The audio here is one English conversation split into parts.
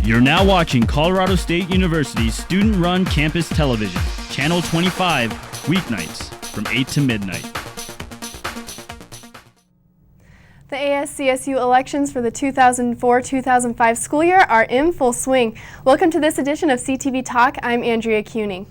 You're now watching Colorado State University's student-run campus television, Channel 25, weeknights from 8 to midnight. The ASCSU elections for the 2004-2005 school year are in full swing. Welcome to this edition of CTV Talk. I'm Andrea Kuning.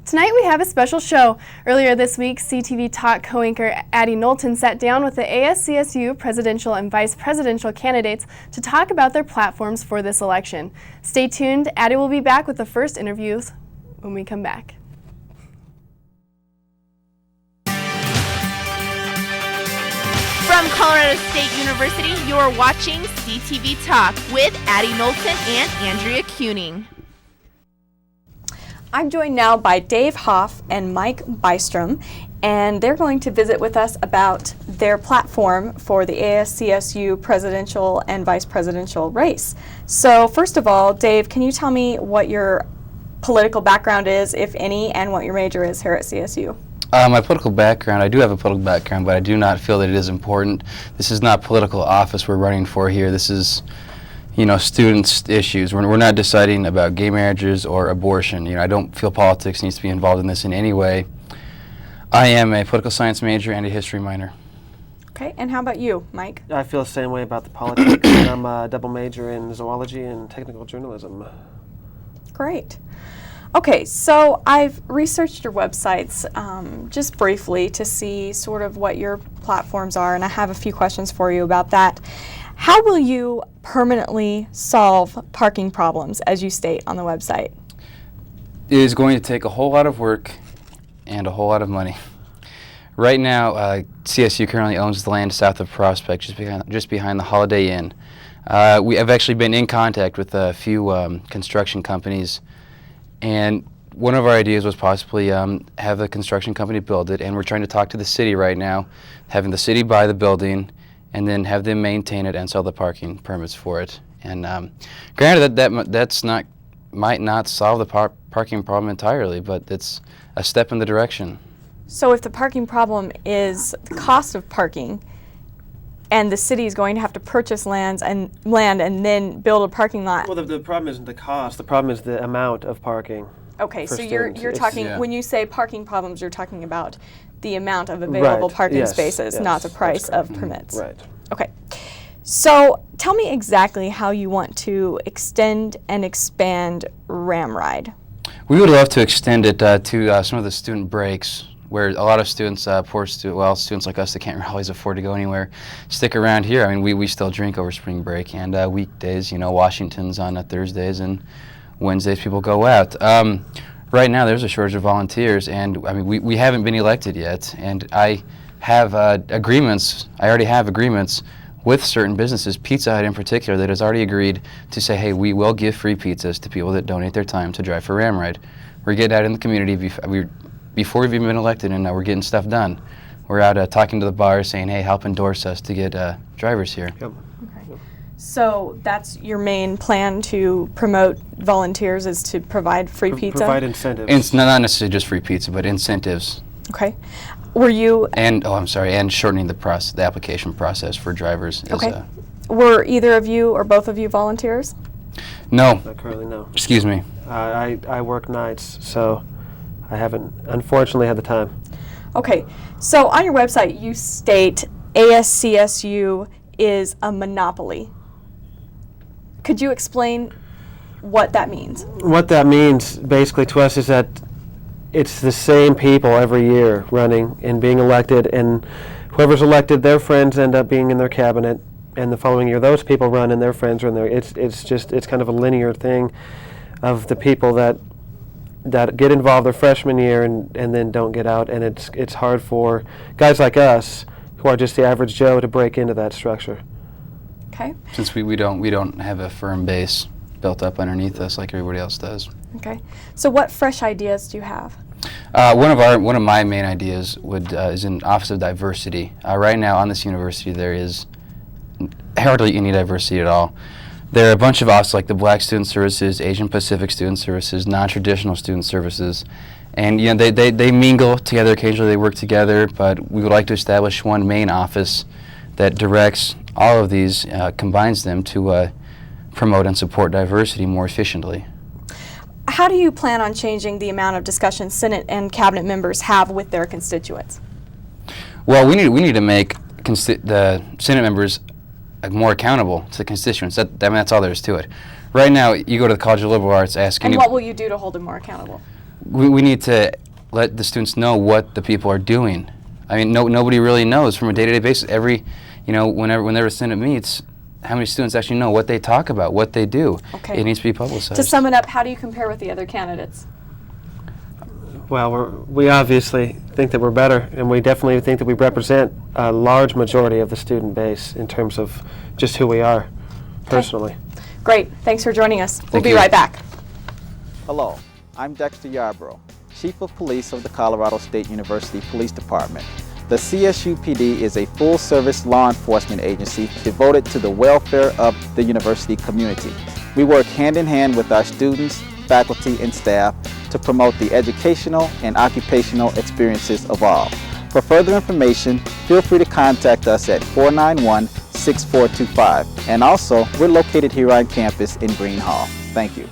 Tonight we have a special show. Earlier this week, CTV Talk co-anchor Addie Knowlton sat down with the ASCSU presidential and vice presidential candidates to talk about their platforms for this election. Stay tuned. Addie will be back with the first interviews when we come back. From Colorado State University, you're watching CTV Talk with Addie Knowlton and Andrea Kuning. I'm joined now by Dave Hoff and Mike Bystrom, and they're going to visit with us about their platform for the ASCSU presidential and vice presidential race. So first of all, Dave, can you tell me what your political background is, if any, and what your major is here at CSU? My political background, I do have a political background, but I do not feel that it is important. This is not political office we're running for here. This is, students' issues. We're not deciding about gay marriages or abortion. I don't feel politics needs to be involved in this in any way. I am a political science major and a history minor. Okay, and how about you, Mike? I feel the same way about the politics. I'm a double major in zoology and technical journalism. Great. Okay, so I've researched your websites just briefly to see sort of what your platforms are, and I have a few questions for you about that. How will you permanently solve parking problems, as you state on the website? It is going to take a whole lot of work and a whole lot of money. Right now, CSU currently owns the land south of Prospect, just behind the Holiday Inn. We have actually been in contact with a few construction companies, and one of our ideas was possibly have a construction company build it, and we're trying to talk to the city right now, having the city buy the building, and then have them maintain it and sell the parking permits for it. And granted, that's might not solve the parking problem entirely, but it's a step in the direction. So if the parking problem is the cost of parking, and the city is going to have to purchase land and then build a parking lot. Well, the problem isn't the cost. The problem is the amount of parking. Okay, so students. you're talking, when you say parking problems, you're talking about the amount of available parking spaces, not the price of permits. Right. Okay. So tell me exactly how you want to extend and expand Ramride. We would love to extend it to some of the student breaks, where a lot of students, students like us that can't always afford to go anywhere, stick around here. I mean, we still drink over spring break, and weekdays, Washington's on Thursdays, and Wednesdays people go out. Right now there's a shortage of volunteers, and we haven't been elected yet, and I have agreements, I already have agreements with certain businesses, Pizza Hut in particular, that has already agreed to say, hey, we will give free pizzas to people that donate their time to drive for Ramride. We're getting out in the community before we've even been elected, and we're getting stuff done. We're out talking to the bars saying, hey, help endorse us to get drivers here. Yep. Okay. So that's your main plan to promote volunteers, is to provide free pizza? Provide incentives. It's not necessarily just free pizza, but incentives. Okay. Were you... And shortening the application process for drivers. Okay. Were either of you or both of you volunteers? No. Not currently, no. Excuse me. I work nights, so I haven't, unfortunately, had the time. Okay, so on your website you state ASCSU is a monopoly. Could you explain what that means? What that means, basically, to us is that it's the same people every year running and being elected, and whoever's elected, their friends end up being in their cabinet, and the following year those people run and their friends are in there. It's kind of a linear thing of the people that get involved their freshman year and then don't get out, and it's hard for guys like us who are just the average Joe to break into that structure. Okay. Since we don't have a firm base built up underneath us like everybody else does. Okay. So what fresh ideas do you have? One of my main ideas is an Office of Diversity. Right now on this university there is hardly any diversity at all. There are a bunch of offices like the Black Student Services, Asian Pacific Student Services, non-traditional student services, and they mingle together occasionally, they work together, but we would like to establish one main office that directs all of these, combines them to promote and support diversity more efficiently. How do you plan on changing the amount of discussion Senate and cabinet members have with their constituents? Well, we need to make the Senate members more accountable to the constituents. That's all there is to it. Right now, you go to the College of Liberal Arts, ask And what will you do to hold them more accountable? We need to let the students know what the people are doing. I mean, nobody really knows from a day-to-day basis. Whenever Senate meets, how many students actually know what they talk about, what they do. Okay. It needs to be publicized. To sum it up, how do you compare with the other candidates? Well, we obviously think that we're better, and we definitely think that we represent a large majority of the student base in terms of just who we are, personally. Great. Thanks for joining us. We'll Thank be you. right back. Hello, I'm Dexter Yarbrough, Chief of Police of the Colorado State University Police Department. The CSU PD is a full-service law enforcement agency devoted to the welfare of the university community. We work hand-in-hand with our students, faculty, and staff to promote the educational and occupational experiences of all. For further information, feel free to contact us at 491-6425. And also, we're located here on campus in Green Hall. Thank you.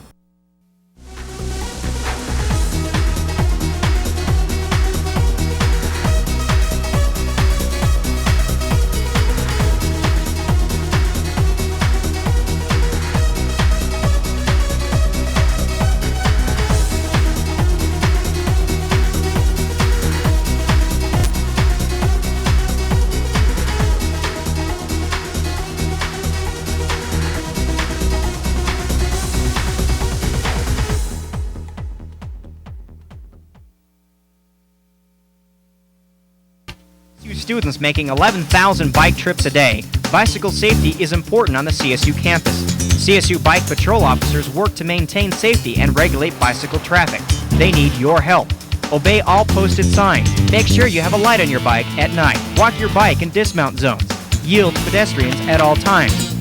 Students making 11,000 bike trips a day. Bicycle safety is important on the CSU campus. CSU bike patrol officers work to maintain safety and regulate bicycle traffic. They need your help. Obey all posted signs. Make sure you have a light on your bike at night. Walk your bike in dismount zones. Yield to pedestrians at all times.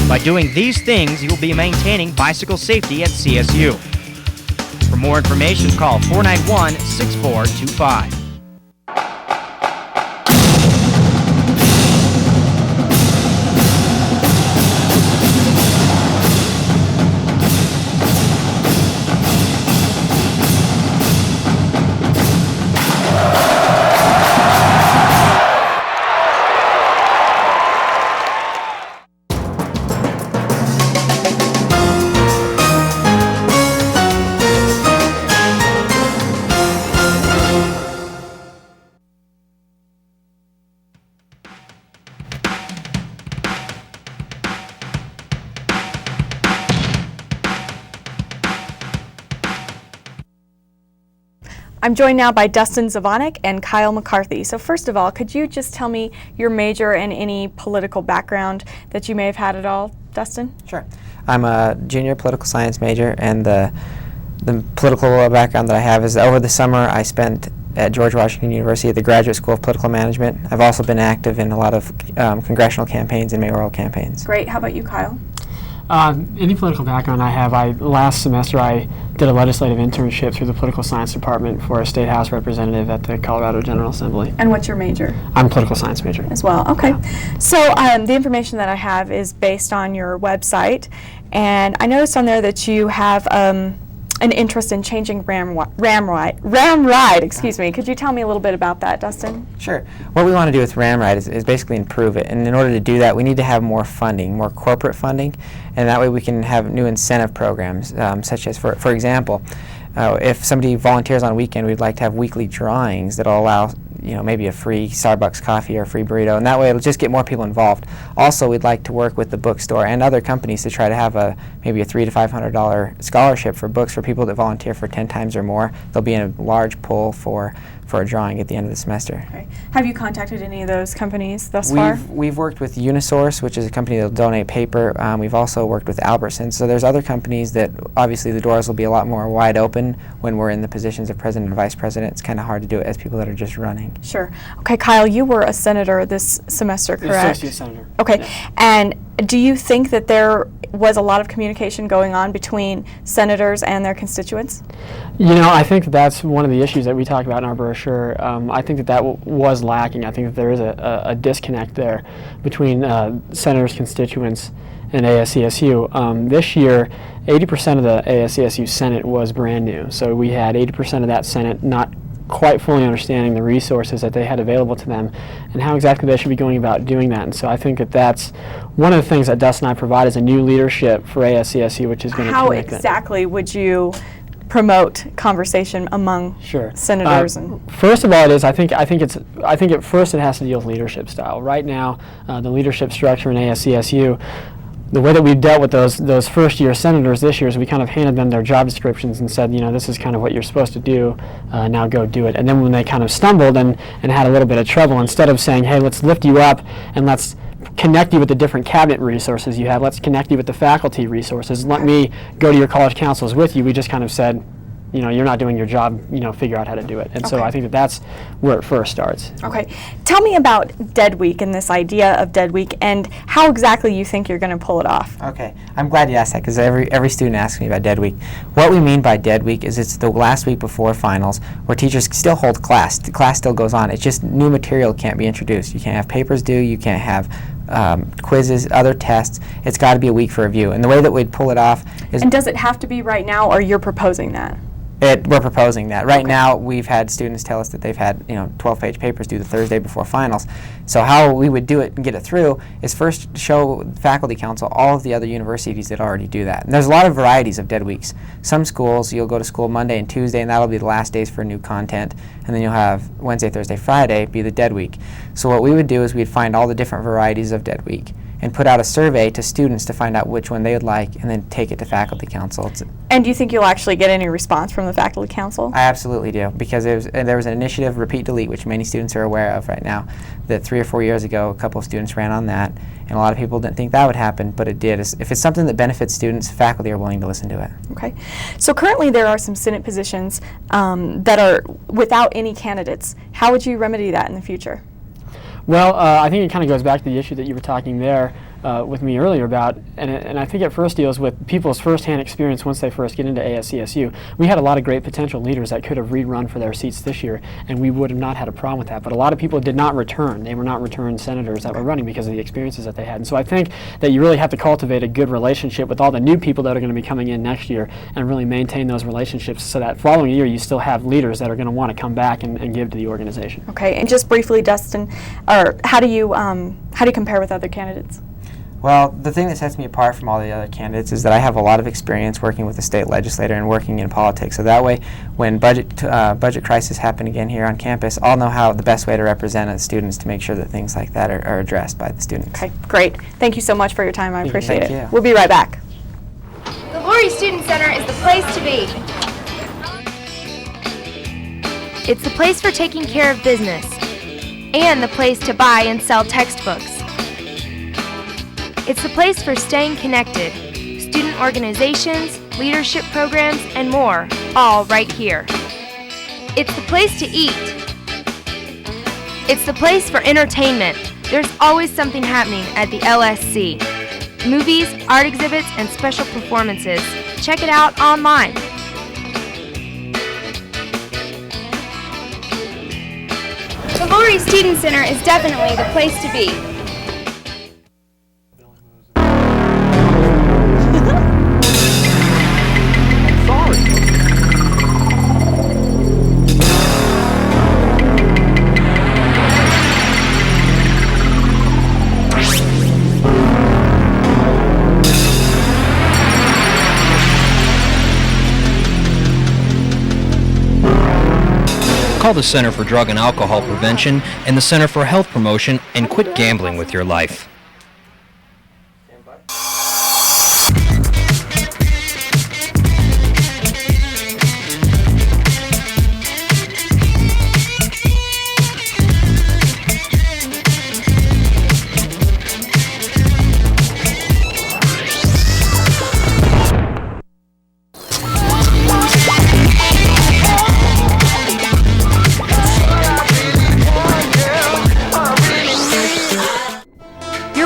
By doing these things, you will be maintaining bicycle safety at CSU. For more information, call 491-6425. I'm joined now by Dustin Zavonik and Kyle McCarthy. So first of all, could you just tell me your major and any political background that you may have had at all, Dustin? Sure. I'm a junior political science major, and the political background that I have is over the summer I spent at George Washington University at the Graduate School of Political Management. I've also been active in a lot of congressional campaigns and mayoral campaigns. Great. How about you, Kyle? Any political background I have, last semester I did a legislative internship through the political science department for a state house representative at the Colorado General Assembly. And what's your major? I'm a political science major. As well, okay. Yeah. So the information that I have is based on your website, and I noticed on there that you have an interest in changing Ram Ride, excuse me. Could you tell me a little bit about that, Dustin? Sure. What we want to do with Ram Ride is basically improve it, and in order to do that we need to have more funding, more corporate funding, and that way we can have new incentive programs, such as, for example, if somebody volunteers on a weekend, we'd like to have weekly drawings that'll allow maybe a free Starbucks coffee or a free burrito, and that way it'll just get more people involved. Also, we'd like to work with the bookstore and other companies to try to have maybe a $300 to $500 scholarship for books for people that volunteer for 10 times or more. There'll be a large pool for a drawing at the end of the semester. Okay. Have you contacted any of those companies thus far? We've worked with Unisource, which is a company that will donate paper. We've also worked with Albertsons. So there's other companies that obviously the doors will be a lot more wide open when we're in the positions of president and vice president. It's kind of hard to do it as people that are just running. Sure. Okay, Kyle, you were a senator this semester, correct? Associate senator. Okay. Yeah. And Do you think that there was a lot of communication going on between senators and their constituents? You know, I think that's one of the issues that we talk about in our brochure. I think that was lacking. I think that there is a disconnect there between senators' constituents and ASCSU. This year, 80% of the ASCSU Senate was brand new. So we had 80% of that Senate not quite fully understanding the resources that they had available to them and how exactly they should be going about doing that. And so I think that that's one of the things that Dustin and I provide is a new leadership for ASCSU, which is going to connect How exactly would you promote conversation among senators? First of all, it is. I think at first it has to deal with leadership style. Right now, the leadership structure in ASCSU, the way that we've dealt with those first-year senators this year is we kind of handed them their job descriptions and said, you know, this is kind of what you're supposed to do, now go do it. And then when they kind of stumbled and had a little bit of trouble, instead of saying, hey, let's lift you up and let's connect you with the different cabinet resources you have, let's connect you with the faculty resources, let me go to your college councils with you, we just kind of said, you know, you're not doing your job, you know, figure out how to do it. And so I think that that's where it first starts. Okay. Tell me about Dead Week and this idea of Dead Week and how exactly you think you're going to pull it off. Okay. I'm glad you asked that because every student asks me about Dead Week. What we mean by Dead Week is it's the last week before finals where teachers still hold class. The class still goes on. It's just new material can't be introduced. You can't have papers due. You can't have quizzes, other tests. It's got to be a week for review. And the way that we'd pull it off is... And does it have to be right now or you're proposing that? We're proposing that. Right now, we've had students tell us that they've had 12-page papers due the Thursday before finals. So how we would do it and get it through is first show the faculty council all of the other universities that already do that. And there's a lot of varieties of dead weeks. Some schools, you'll go to school Monday and Tuesday, and that'll be the last days for new content. And then you'll have Wednesday, Thursday, Friday be the dead week. So what we would do is we'd find all the different varieties of dead week and put out a survey to students to find out which one they would like and then take it to faculty council. And do you think you'll actually get any response from the faculty council? I absolutely do, because there was an initiative, Repeat Delete, which many students are aware of right now, that 3 or 4 years ago a couple of students ran on that, and a lot of people didn't think that would happen, but it did. If it's something that benefits students, faculty are willing to listen to it. Okay. So currently there are some Senate positions that are without any candidates. How would you remedy that in the future? Well, I think it kind of goes back to the issue that you were talking there with me earlier about, and I think it first deals with people's first-hand experience once they first get into ASCSU. We had a lot of great potential leaders that could have rerun for their seats this year, and we would have not had a problem with that. But a lot of people did not return. They were not returned senators that were running because of the experiences that they had. And so I think that you really have to cultivate a good relationship with all the new people that are going to be coming in next year and really maintain those relationships so that following year you still have leaders that are going to want to come back and give to the organization. Okay, and just briefly, Dustin, how do you compare with other candidates? Well, the thing that sets me apart from all the other candidates is that I have a lot of experience working with the state legislator and working in politics. So that way, when budget crisis happen again here on campus, I'll know how the best way to represent the students to make sure that things like that are addressed by the students. Okay, great. Thank you so much for your time. I appreciate it. You. We'll be right back. The Laurie Student Center is the place to be. It's the place for taking care of business and the place to buy and sell textbooks. It's the place for staying connected, student organizations, leadership programs, and more, all right here. It's the place to eat. It's the place for entertainment. There's always something happening at the LSC. Movies, art exhibits, and special performances. Check it out online. The Laurie Student Center is definitely the place to be. Call the Center for Drug and Alcohol Prevention and the Center for Health Promotion and quit gambling with your life.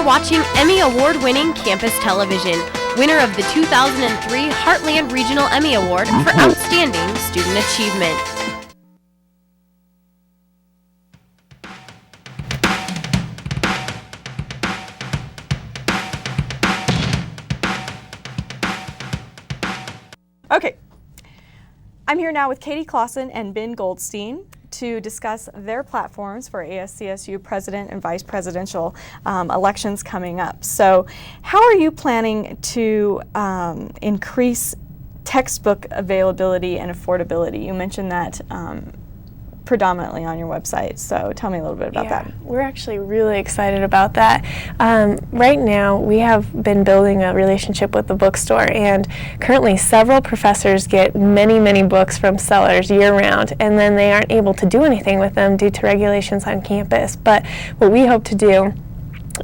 watching Emmy Award-winning campus television, winner of the 2003 Heartland Regional Emmy Award for Outstanding Student Achievement. Okay, I'm here now with Katie Clausen and Ben Goldstein to discuss their platforms for ASCSU President and Vice Presidential elections coming up. So how are you planning to increase textbook availability and affordability? You mentioned that predominantly on your website, so tell me a little bit about that. We're actually really excited about that. Right now, we have been building a relationship with the bookstore, and currently several professors get many, many books from sellers year-round, and then they aren't able to do anything with them due to regulations on campus. But what we hope to do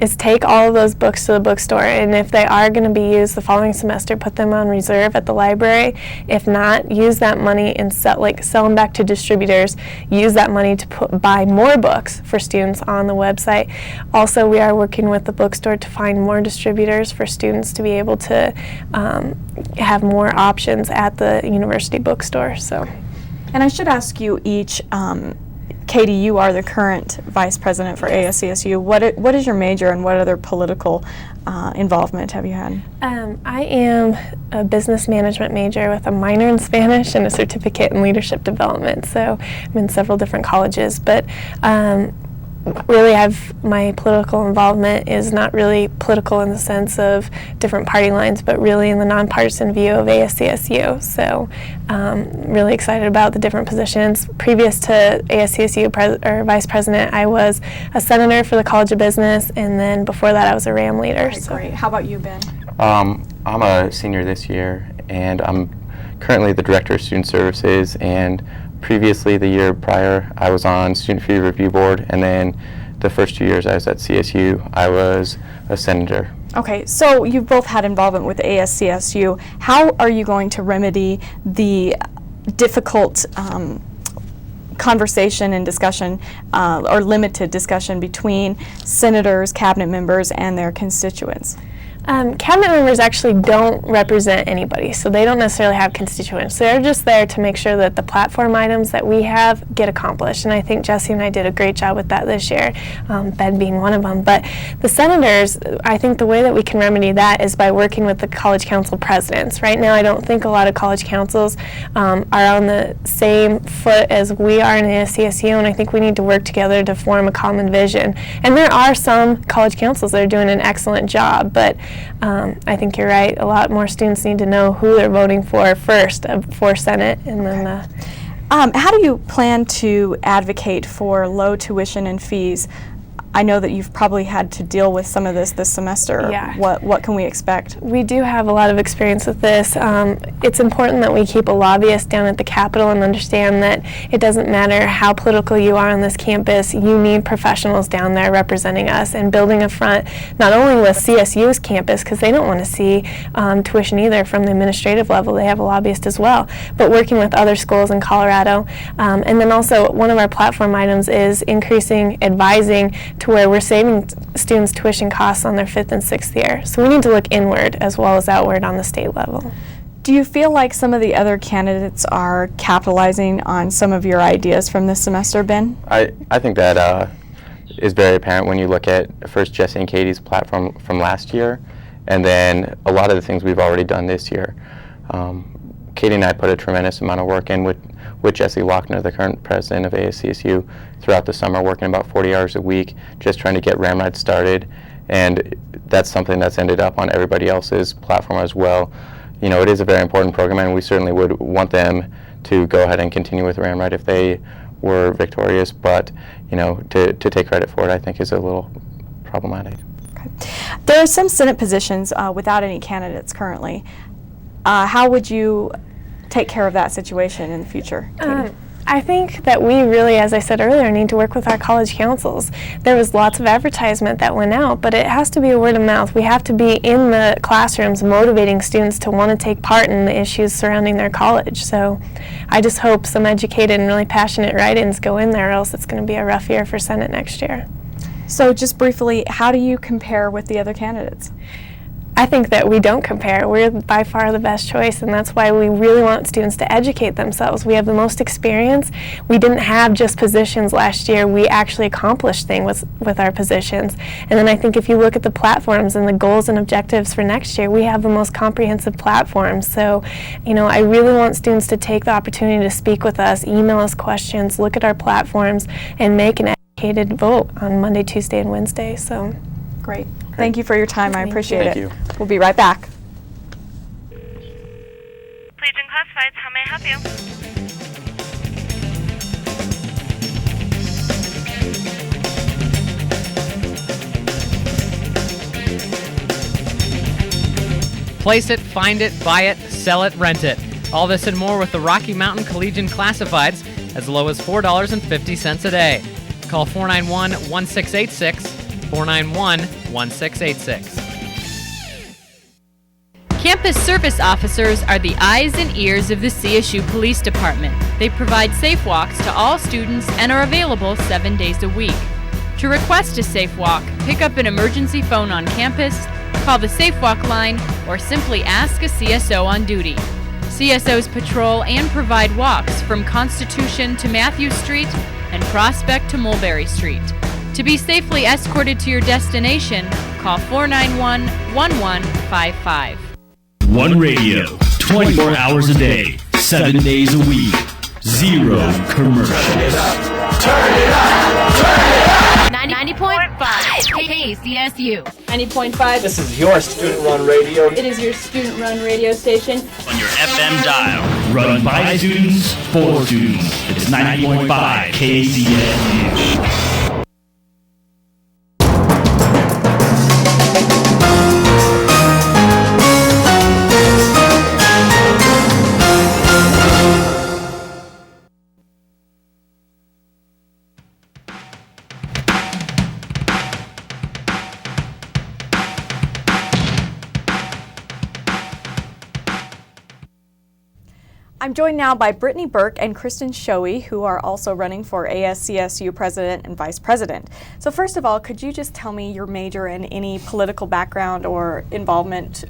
is take all of those books to the bookstore, and if they are going to be used the following semester, put them on reserve at the library. If not, use that money and sell them back to distributors. Use that money to buy more books for students on the website. Also, we are working with the bookstore to find more distributors for students to be able to have more options at the university bookstore. So, and I should ask you each, Katie, you are the current vice president for ASCSU. What is your major, and what other political involvement have you had? I am a business management major with a minor in Spanish and a certificate in leadership development. So I'm in several different colleges, but really my political involvement is not really political in the sense of different party lines, but really in the nonpartisan view of ASCSU. So really excited about the different positions. Previous to ASCSU vice president, I was a senator for the College of Business, and then before that I was a RAM leader. Okay, great. How about you, Ben? I'm a senior this year, and I'm currently the director of student services, and previously, the year prior, I was on Student Fee Review Board, and then the first 2 years I was at CSU, I was a senator. Okay, so you've both had involvement with ASCSU. How are you going to remedy the difficult conversation and discussion or limited discussion between senators, cabinet members, and their constituents? Cabinet members actually don't represent anybody, so they don't necessarily have constituents. They're just there to make sure that the platform items that we have get accomplished, and I think Jesse and I did a great job with that this year, Ben being one of them. But the senators, I think the way that we can remedy that is by working with the college council presidents. Right now, I don't think a lot of college councils are on the same foot as we are in ASCSU, and I think we need to work together to form a common vision. And there are some college councils that are doing an excellent job, but I think you're right. A lot more students need to know who they're voting for first, for Senate, and then. How do you plan to advocate for low tuition and fees? I know that you've probably had to deal with some of this semester. Yeah. What can we expect? We do have a lot of experience with this. It's important that we keep a lobbyist down at the Capitol and understand that it doesn't matter how political you are on this campus, you need professionals down there representing us and building a front, not only with CSU's campus, because they don't want to see tuition either from the administrative level. They have a lobbyist as well, but working with other schools in Colorado. And then also one of our platform items is increasing advising to where we're saving students tuition costs on their 5th and 6th year. So we need to look inward as well as outward on the state level. Do you feel like some of the other candidates are capitalizing on some of your ideas from this semester, Ben? I think that is very apparent when you look at first Jesse and Katie's platform from last year, and then a lot of the things we've already done this year. Katie and I put a tremendous amount of work in with Jesse Lochner, the current president of ASCSU, throughout the summer, working about 40 hours a week, just trying to get Ramride started. And that's something that's ended up on everybody else's platform as well. You know, it is a very important program, and we certainly would want them to go ahead and continue with Ramride if they were victorious. But, you know, to take credit for it, I think, is a little problematic. Okay. There are some Senate positions without any candidates currently. How would you take care of that situation in the future, Katie? I think that we really, as I said earlier, need to work with our college councils. There was lots of advertisement that went out, but it has to be a word of mouth. We have to be in the classrooms motivating students to want to take part in the issues surrounding their college. So I just hope some educated and really passionate write-ins go in there, or else it's going to be a rough year for Senate next year. So just briefly, how do you compare with the other candidates? I think that we don't compare. We're by far the best choice, and that's why we really want students to educate themselves. We have the most experience. We didn't have just positions last year. We actually accomplished things with our positions. And then I think if you look at the platforms and the goals and objectives for next year, we have the most comprehensive platforms. So, I really want students to take the opportunity to speak with us, email us questions, look at our platforms, and make an educated vote on Monday, Tuesday, and Wednesday. So, great. Thank you for your time. I appreciate it. Thank you. We'll be right back. Legion Classifieds, how may I help you? Place it, find it, buy it, sell it, rent it. All this and more with the Rocky Mountain Collegian Classifieds as low as $4.50 a day. Call 491-1686. 491-1686. Campus service officers are the eyes and ears of the CSU Police Department. They provide safe walks to all students and are available 7 days a week. To request a safe walk, pick up an emergency phone on campus, call the Safe Walk line, or simply ask a CSO on duty. CSOs patrol and provide walks from Constitution to Matthews Street and Prospect to Mulberry Street. To be safely escorted to your destination, call 491-1155. One radio, 24 hours a day, 7 days a week. Zero commercials. Turn it up! Turn it up! 90.5 KCSU. 90.5. This is your student-run radio. It is your student-run radio station. On your FM dial. Run by students, for students. It's 90.5 KCSU. I'm joined now by Brittany Burke and Kristen Shoey, who are also running for ASCSU President and Vice President. So first of all, could you just tell me your major and any political background or involvement,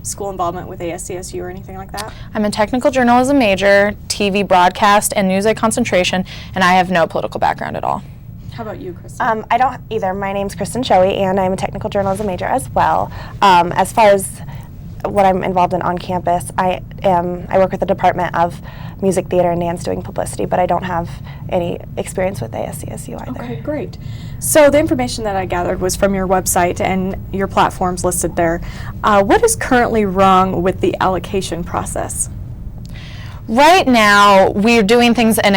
school involvement with ASCSU or anything like that? I'm a technical journalism major, TV broadcast, and music concentration, and I have no political background at all. How about you, Kristen? I don't either. My name's Kristen Shoey, and I'm a technical journalism major as well. As far as what I'm involved in on campus, I work with the Department of Music, Theater, and Dance doing publicity, but I don't have any experience with ASCSU either. Okay, great. So the information that I gathered was from your website and your platforms listed there. What is currently wrong with the allocation process? Right now, we're doing things in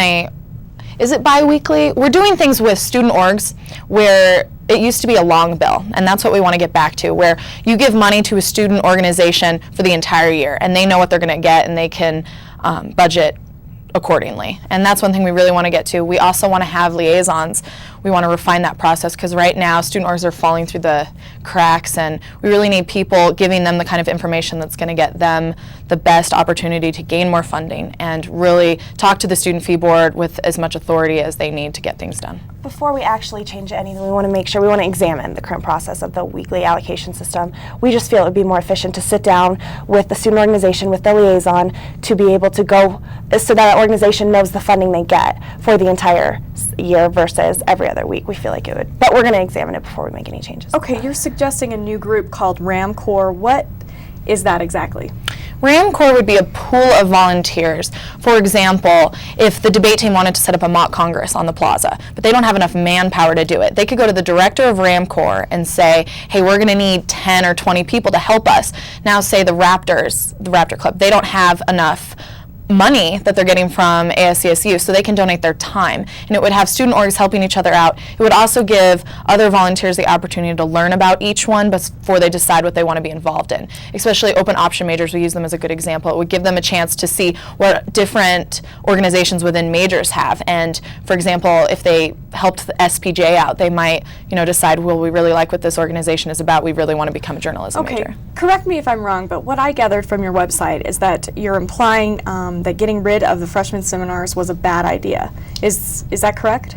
is it bi-weekly? We're doing things with student orgs where it used to be a long bill, and that's what we want to get back to, where you give money to a student organization for the entire year, and they know what they're going to get, and they can budget accordingly. And that's one thing we really want to get to. We also want to have liaisons. We want to refine that process because right now student orgs are falling through the cracks, and we really need people giving them the kind of information that's going to get them the best opportunity to gain more funding and really talk to the student fee board with as much authority as they need to get things done. Before we actually change anything, we want to make sure, we want to examine the current process of the weekly allocation system. We just feel it would be more efficient to sit down with the student organization, with the liaison, to be able to go, so that organization knows the funding they get for the entire year versus every other week. We feel like it would, but we're going to examine it before we make any changes. Okay, you're suggesting a new group called RAM Corps. What is that exactly? RAM Corps would be a pool of volunteers. For example, if the debate team wanted to set up a mock Congress on the plaza, but they don't have enough manpower to do it, they could go to the director of RAM Corps and say, hey, we're going to need 10 or 20 people to help us. Now say the Raptor Club, they don't have enough money that they're getting from ASCSU, so they can donate their time. And it would have student orgs helping each other out. It would also give other volunteers the opportunity to learn about each one before they decide what they want to be involved in. Especially open option majors, we use them as a good example. It would give them a chance to see what different organizations within majors have. And for example, if they helped the SPJ out, they might, decide, well, we really like what this organization is about. We really want to become a journalism major. Okay, correct me if I'm wrong, but what I gathered from your website is that you're implying that getting rid of the freshman seminars was a bad idea. Is that correct?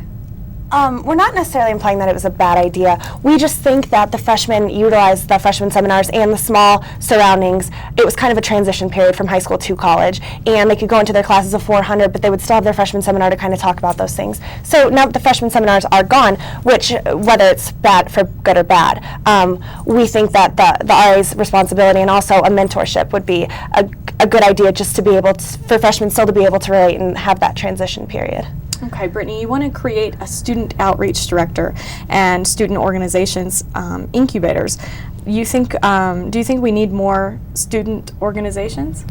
We're not necessarily implying that it was a bad idea. We just think that the freshmen utilized the freshman seminars and the small surroundings. It was kind of a transition period from high school to college, and they could go into their classes of 400, but they would still have their freshman seminar to kind of talk about those things. So now that the freshman seminars are gone, which, whether it's bad for good or bad, we think that the RA's responsibility and also a mentorship would be a good idea, just to be able to, for freshmen still to be able to relate and have that transition period. Okay, Brittany, you want to create a student outreach director and student organizations incubators. Do you think we need more student organizations?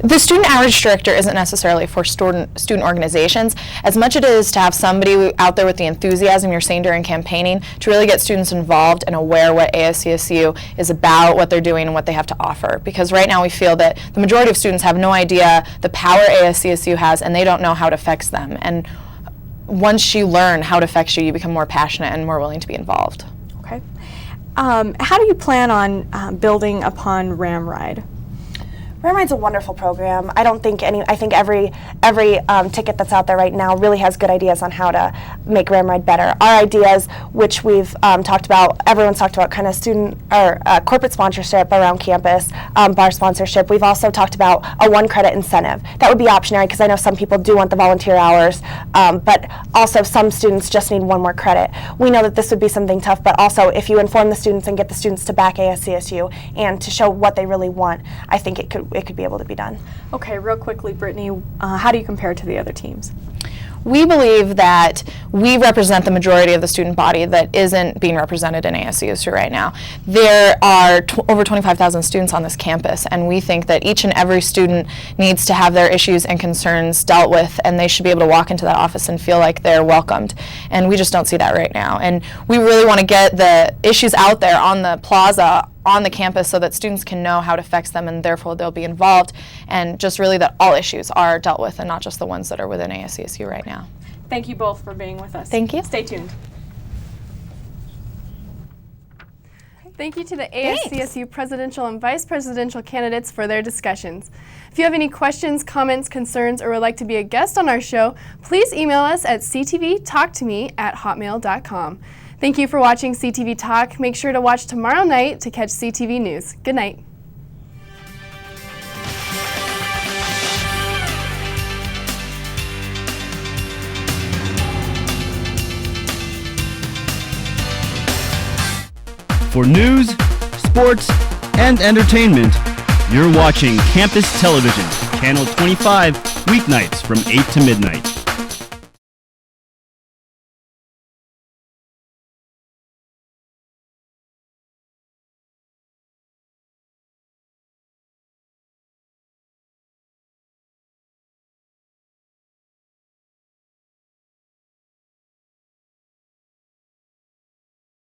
The student outreach director isn't necessarily for student organizations as much as it is to have somebody out there with the enthusiasm you're saying during campaigning to really get students involved and aware what ASCSU is about, what they're doing, and what they have to offer. Because right now we feel that the majority of students have no idea the power ASCSU has, and they don't know how it affects them. And once you learn how it affects you, you become more passionate and more willing to be involved. Okay. How do you plan on building upon RamRide? RamRide's a wonderful program. I think every ticket that's out there right now really has good ideas on how to make RamRide better. Our ideas, which we've talked about, everyone's talked about kind of student or corporate sponsorship around campus, bar sponsorship. We've also talked about a 1 credit incentive. That would be optionary because I know some people do want the volunteer hours, but also some students just need 1 more credit. We know that this would be something tough, but also if you inform the students and get the students to back ASCSU and to show what they really want, I think it could be able to be done. Okay, real quickly, Brittany, how do you compare to the other teams? We believe that we represent the majority of the student body that isn't being represented in ASCSU right now. There are over 25,000 students on this campus, and we think that each and every student needs to have their issues and concerns dealt with, and they should be able to walk into that office and feel like they're welcomed. And we just don't see that right now. And we really want to get the issues out there on the plaza, on the campus, so that students can know how it affects them and therefore they'll be involved, and just really that all issues are dealt with and not just the ones that are within ASCSU right now. Thank you both for being with us. Thank you. Stay tuned. Thank you to the ASCSU presidential and vice presidential candidates for their discussions. If you have any questions, comments, concerns, or would like to be a guest on our show, please email us at ctvtalktome@hotmail.com. Thank you for watching CTV Talk. Make sure to watch tomorrow night to catch CTV News. Good night. For news, sports, and entertainment, you're watching Campus Television, Channel 25, weeknights from 8 to midnight.